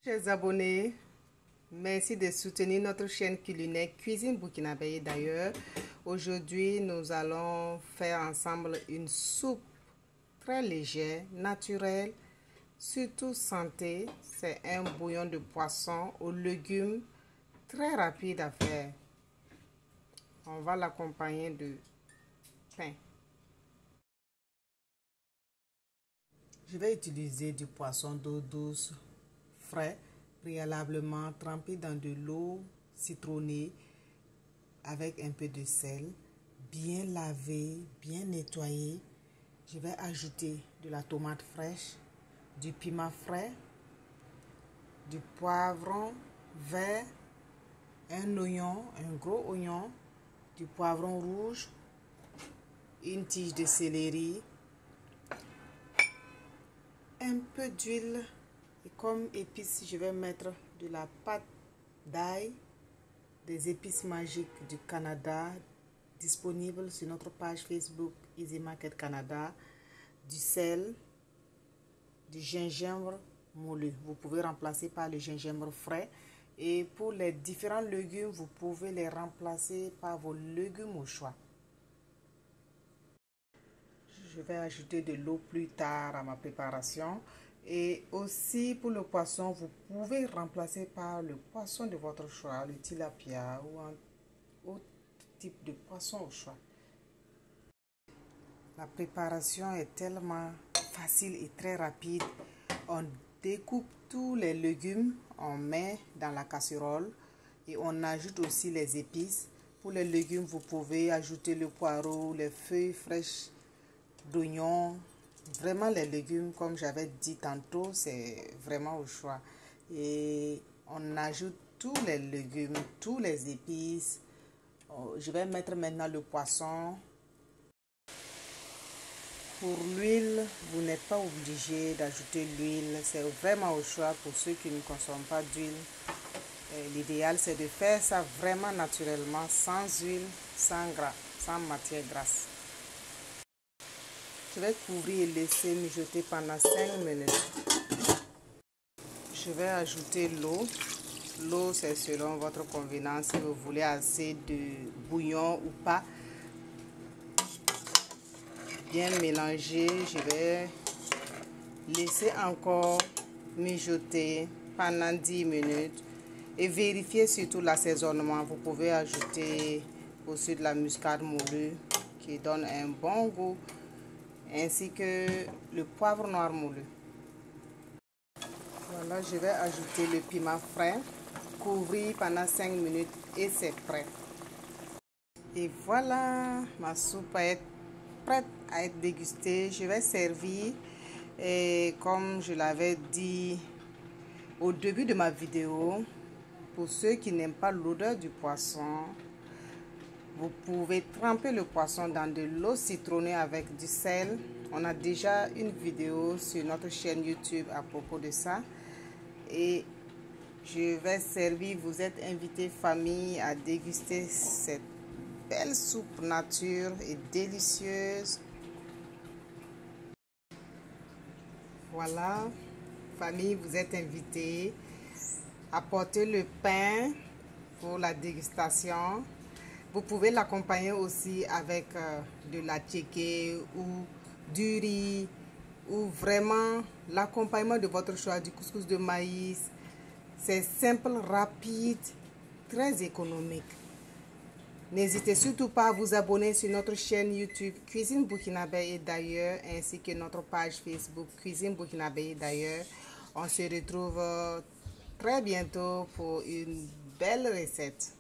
Chers abonnés, merci de soutenir notre chaîne culinaire Cuisine Burkinabé d'ailleurs. Aujourd'hui, nous allons faire ensemble une soupe très légère, naturelle, surtout santé. C'est un bouillon de poisson aux légumes très rapide à faire. On va l'accompagner de pain. Je vais utiliser du poisson d'eau douce frais, préalablement trempé dans de l'eau citronnée avec un peu de sel, bien lavé, bien nettoyé. Je vais ajouter de la tomate fraîche, du piment frais, du poivron vert, un oignon, un gros oignon, du poivron rouge, une tige de céleri, un peu d'huile. Et comme épices, je vais mettre de la pâte d'ail, des épices magiques du Canada, disponibles sur notre page Facebook Easy Market Canada, du sel, du gingembre moulu. Vous pouvez remplacer par le gingembre frais. Et pour les différents légumes, vous pouvez les remplacer par vos légumes au choix. Je vais ajouter de l'eau plus tard à ma préparation. Et aussi pour le poisson, vous pouvez remplacer par le poisson de votre choix, le tilapia ou un autre type de poisson au choix. La préparation est tellement facile et très rapide. On découpe tous les légumes, on met dans la casserole et on ajoute aussi les épices. Pour les légumes, vous pouvez ajouter le poireau, les feuilles fraîches d'oignon. Vraiment les légumes, comme j'avais dit tantôt, c'est vraiment au choix. Et on ajoute tous les légumes, tous les épices. Je vais mettre maintenant le poisson. Pour l'huile, vous n'êtes pas obligé d'ajouter l'huile. C'est vraiment au choix pour ceux qui ne consomment pas d'huile. L'idéal, c'est de faire ça vraiment naturellement, sans huile, sans gras, sans matière grasse. Je vais couvrir et laisser mijoter pendant 5 minutes. Je vais ajouter l'eau. L'eau, c'est selon votre convenance, si vous voulez assez de bouillon ou pas. Bien mélanger, je vais laisser encore mijoter pendant 10 minutes et vérifier surtout l'assaisonnement. Vous pouvez ajouter aussi de la muscade moulue qui donne un bon goût, ainsi que le poivre noir moulu. Voilà, je vais ajouter le piment frais, couvrir pendant 5 minutes et c'est prêt. Et voilà, ma soupe est prête à être dégustée. Je vais servir et comme je l'avais dit au début de ma vidéo, pour ceux qui n'aiment pas l'odeur du poisson, vous pouvez tremper le poisson dans de l'eau citronnée avec du sel. On a déjà une vidéo sur notre chaîne YouTube à propos de ça. Et je vais servir, vous êtes invités famille à déguster cette belle soupe nature et délicieuse. Voilà, famille, vous êtes invités. Apportez le pain pour la dégustation. Vous pouvez l'accompagner aussi avec de la tchéké ou du riz ou vraiment l'accompagnement de votre choix, du couscous de maïs. C'est simple, rapide, très économique. N'hésitez surtout pas à vous abonner sur notre chaîne YouTube Cuisine Burkinabé d'ailleurs, ainsi que notre page Facebook Cuisine Burkinabé d'ailleurs. On se retrouve très bientôt pour une belle recette.